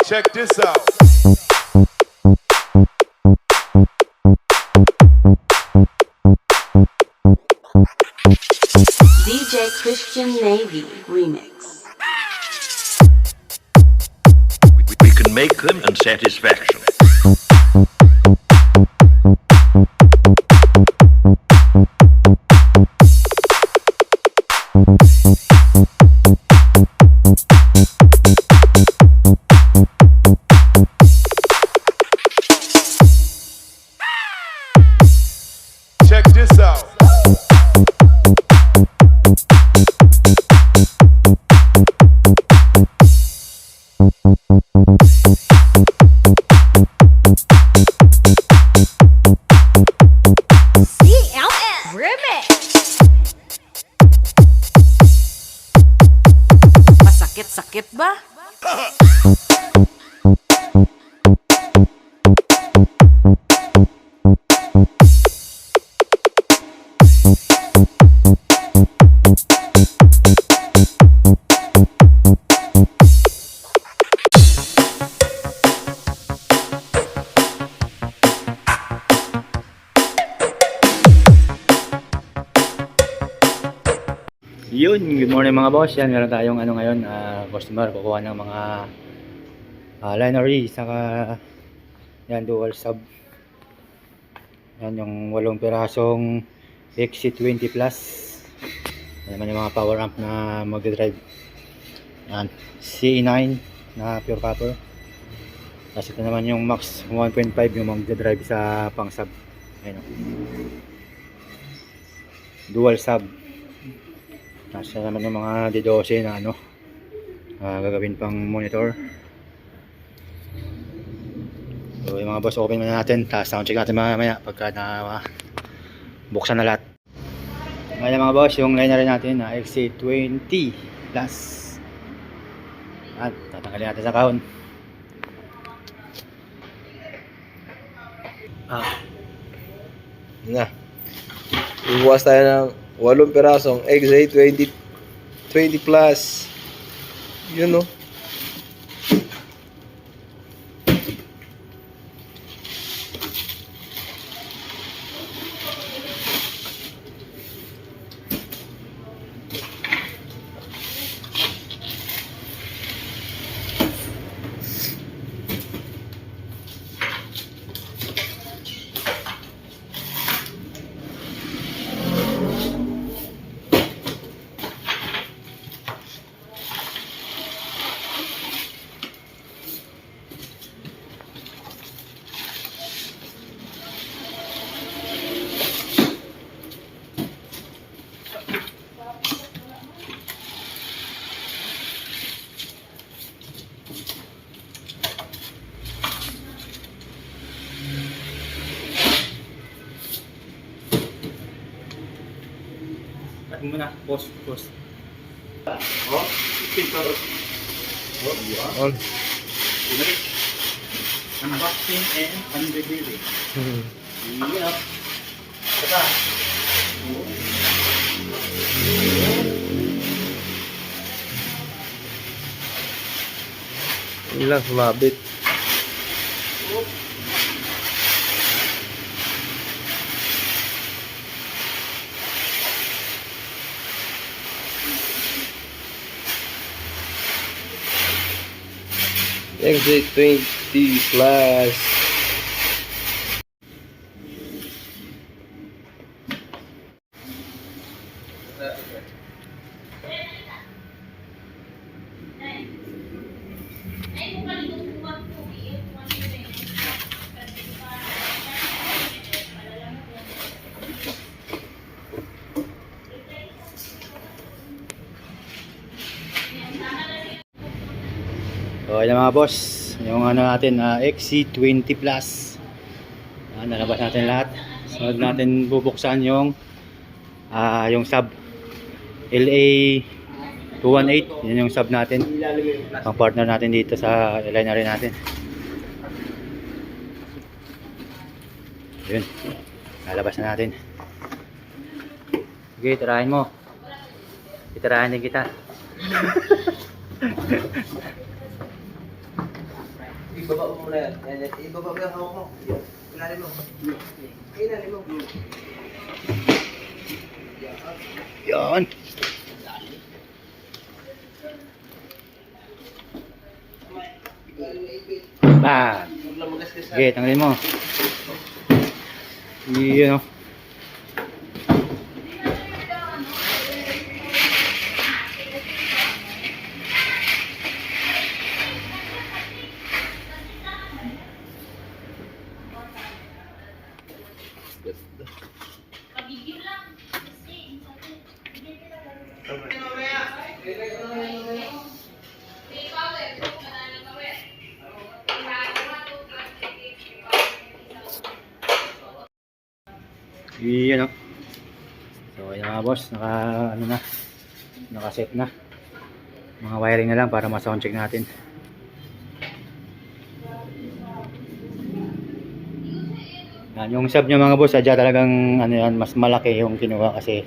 Check this out. DJ Christian Navy Remix. We can make them in satisfaction. Check this out. CLS Remix. Masakit-sakit ba? Yun, good morning mga boss. Yan, meron tayong ano ngayon, customer kukuha ng mga linery, saka yan, dual sub. Yan, yung 8 pirasong XC20 Plus. Yan naman yung mga power amp na magdadrive. Yan, CE9 na pure copper. Tapos ito naman yung Max 1.5 yung magdadrive sa pang sub. Ayan, dual sub. Nasa naman yung mga D12 na ano, gagawin pang monitor. So yung mga boss, open muna natin, tapos sound check natin mamaya pagka na buksan na lahat. Ngayon mga boss, yung liner natin na XC20 Plus. At tatanggalin natin sa kahon. Na. Ibuwas tayo ng 8 pirasong XA20 Plus. Yun no. Cut muna, pause. On. Unboxing and unrevealing. Yep. Ilang sumabit. XA20 Plus. So ayan mga boss, yung ano natin, XC20 Plus. Nalabas natin lahat. Sunod natin bubuksan yung sub LA 218. Yan yung sub natin, ang partner natin dito sa linery natin. Yun, nalabas na natin. Sige, tirahin mo. Itirahin din kita. Ibaba mo muna yan. Yan. Ibaba mo yung hawak mo. Yan. Ilalim mo. Ilalim mo. Yan. Bam. Okay, tanggalin mo. Yun, oh. Yun, oh. So, yun mga boss, naka-set na. Mga wiring na lang para ma-sound check natin. Yan, yung sub nyo mga boss, sadya talagang ano yan, mas malaki yung kinuha kasi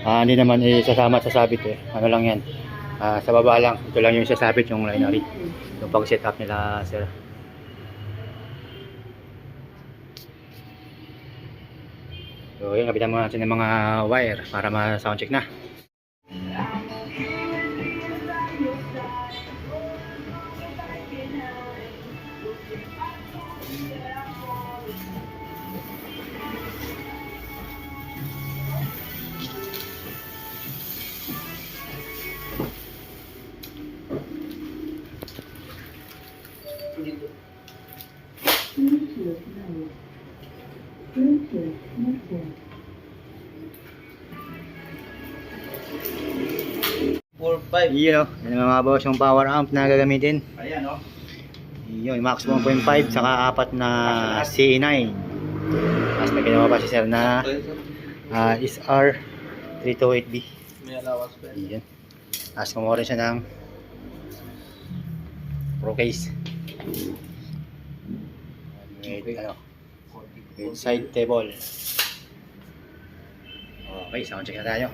hindi naman isasama at sasabit eh. Ano lang yan, sa baba lang. Ito lang yung isasabit yung lineary. Yung pag-set up nila, sir. So yun, kapitan muna natin ng mga wire para ma-sound check na. Yun, yan mga boss yung power amp na gagamitin. Ayan, oh. Yun, max 1.5 saka 4 na CA9. Tapos may ginawa pa si sir na SR 328B. May allowance pa. Yan. Tapos kumuha rin siya ng pro case. With side table. Okay, sound check na tayo.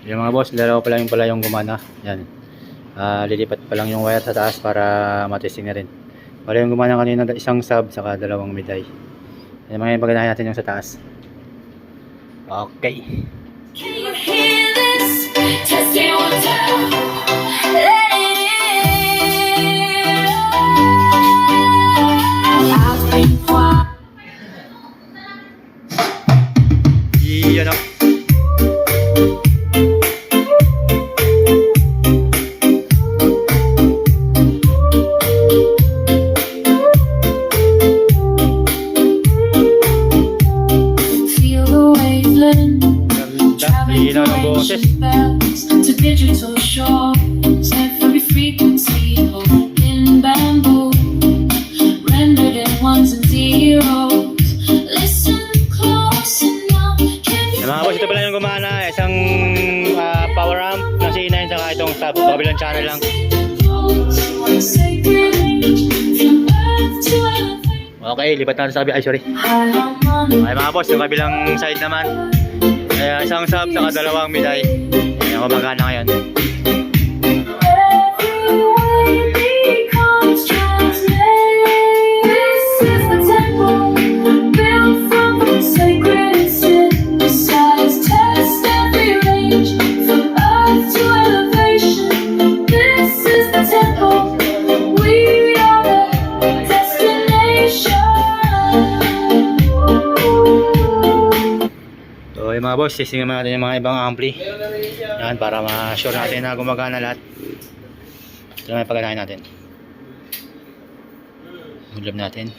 Yung mga boss, dalawa pa lang yung gumana. Yan. Lilipat pa lang yung wire sa taas para matesting na rin. Wala yung gumana kanina, isang sub saka dalawang miday. Yan mga yung paganahin natin yung sa taas. Okay. Can you hear this? Testing one time. I've been quiet. Yan o. Feel the wavelength. Hinaw ng boses. To digital shores, every frequency in bamboo, rendered in ones and zeros. Listen close enough. Can you Yung mga boss, ito pala yung gumana. Isang power amp na C9 saka itong sub. Kabilang channel lang. sacred range from earth to earth? Okay, lipat natin sa kabilang. Ay, sorry. Ay mga boss, yung kabilang side naman. Kaya isang sub saka dalawang miday. Ayan, kumagana ngayon. So yung mga boss, testing naman natin yung mga ibang ampli. Yan, para ma-sure natin na gumagana lahat. Ito naman yung paganahin natin. Ulab natin.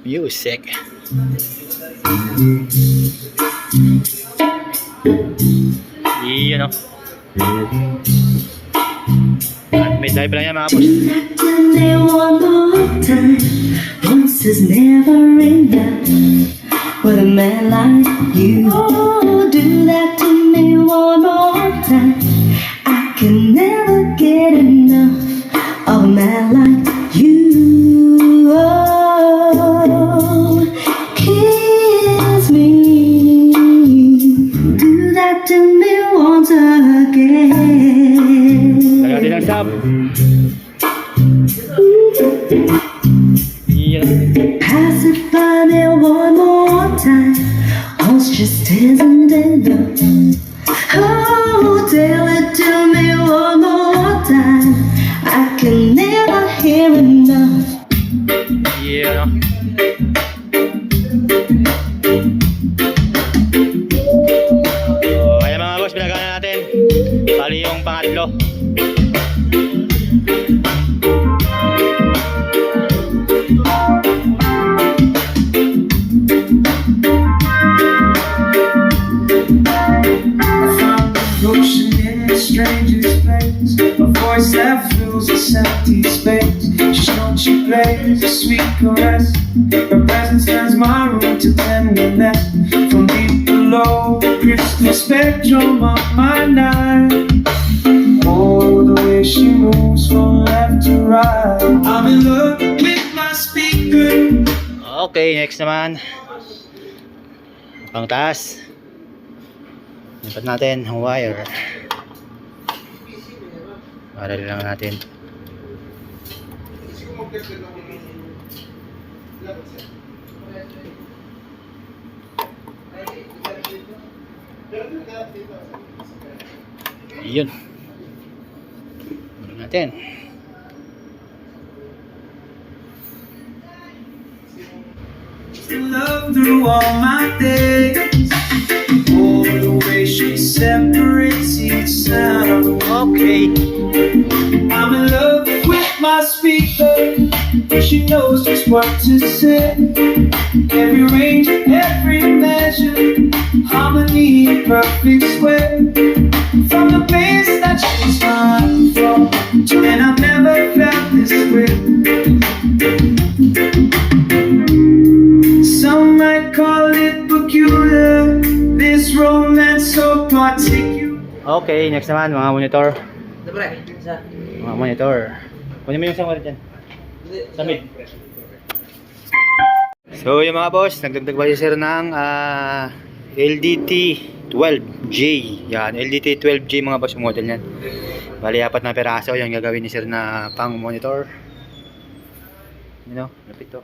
Music. Iyon o. At may dive lang yan mga boss. Me one more time. Once is never enough. With a man like you, oh, do that to me one more time. I can never get enough of a man like you. Oh, kiss me, do that to me once again. Lagyan din ang sub. Iyon. Pacify me one more time. Just isn't enough. Oh, tell it to me one more time. I can never hear enough. Yeah. So, kaya mga boss, pinagawa na natin. Bali yung pangatlo. Ocean in a stranger's place, a voice that fills this empty space. Just know she plays a sweet caress. Her presence turns my room to tenderness. From deep below the crystal spectrum of my night. Oh, the way she moves from left to right. I'm in love with my speaker. Okay, next naman. Pang taas. Lipat natin ang wire. Para lang natin. Yun. Para natin. Love through all my days. Oh, the way she separates each sound. Okay. I'm in love with my speaker. She knows just what to say. Every range, every measure, harmony in perfect square. From the place that she's flying from, and I've never felt this way. Some might call it peculiar, this romance so particular. Okay, next naman mga monitor. Dobre, isa. Mga monitor. Kunin mo yung isang wire dyan. Sa mid. So yung mga boss, nagdagdag ba si sir ng LDT 12J. Yan, LDT 12J mga boss, yung model yan. Bali, 4 na peraso yung gagawin ni sir na pang monitor. You know, lapit to.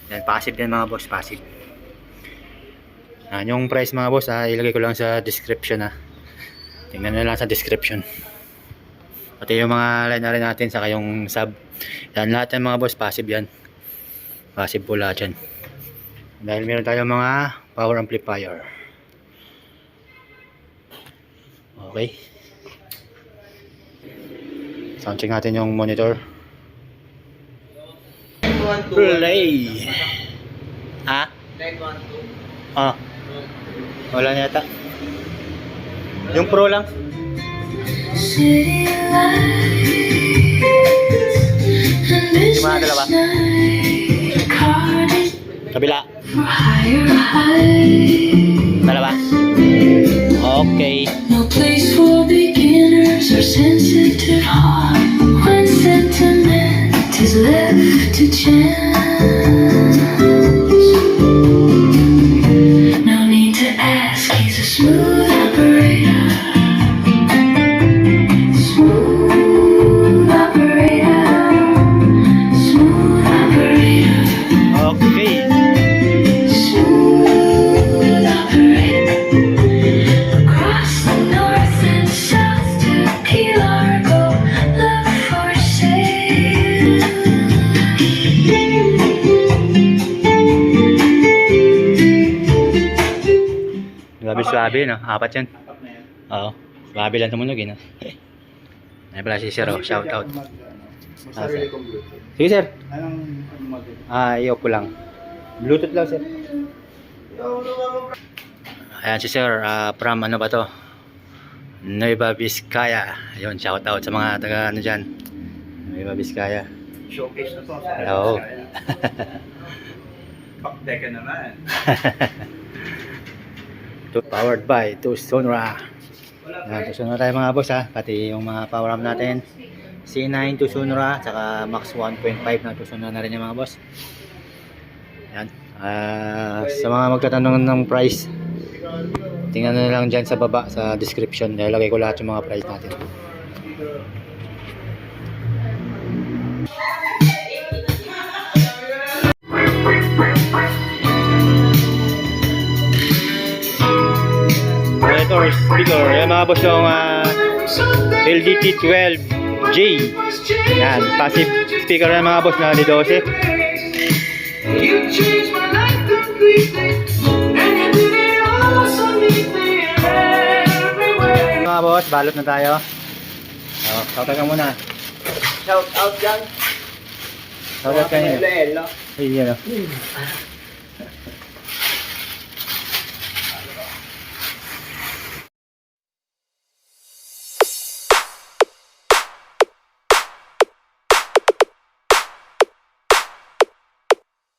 Yan, passive din mga boss, passive. Yan, yung price mga boss, ilagay ko lang sa description tingnan nyo lang sa description. Pati yung mga line na rin natin, saka yung sub. Yan, lahat ng mga boss, passive yan. Passive po lahat yan. Dahil meron tayong mga power amplifier. Okay. Sound check natin yung monitor. Play. Ha? Wala na yata. Yung pro lang. City lights and Yung mga dalawa. Kabila. Dalawa. Okay. No place for beginners or sensitive heart when sentiment is left to chance. No need to ask, he's a smooth operator. Smooth operator. Smooth operator. Okay. Smooth operator. Across the north and south to Key Largo, love for sale. Swabe, no? 4 yan. Oo. Swabe lang tumunog, no? Ay pala si Sir, shout out. Sir. Sige sir. I-off ko lang. Bluetooth lang sir. Ayan si sir, from ano ba to? Nueva Vizcaya. Ayun, shout out sa mga taga ano dyan. Nueva Vizcaya. Showcase na to. Oo. Pakdeka naman. Powered by Tucson-Ra. Ayan, Tucson-Ra tayo mga boss ha. Pati yung mga power amp natin. C9 Tucson-Ra, saka Max 1.5 na Tucson-Ra na rin yung mga boss. Ayan. Sa mga magtatanong ng price, tingnan na lang dyan sa baba sa description. Nilagay ko lahat yung mga price natin. Monitor, speaker. Yan mga boss yung LDT12J. Yan, passive speaker yan mga boss na di 12. You changed my life completely, and you did it all so neatly everywhere. Mga boss, balot na tayo. Shout out ka muna. Shout out dyan. Shout out ka nyo. Lelo. Ay, yan o.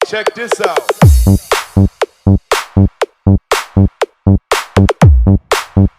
Check this out.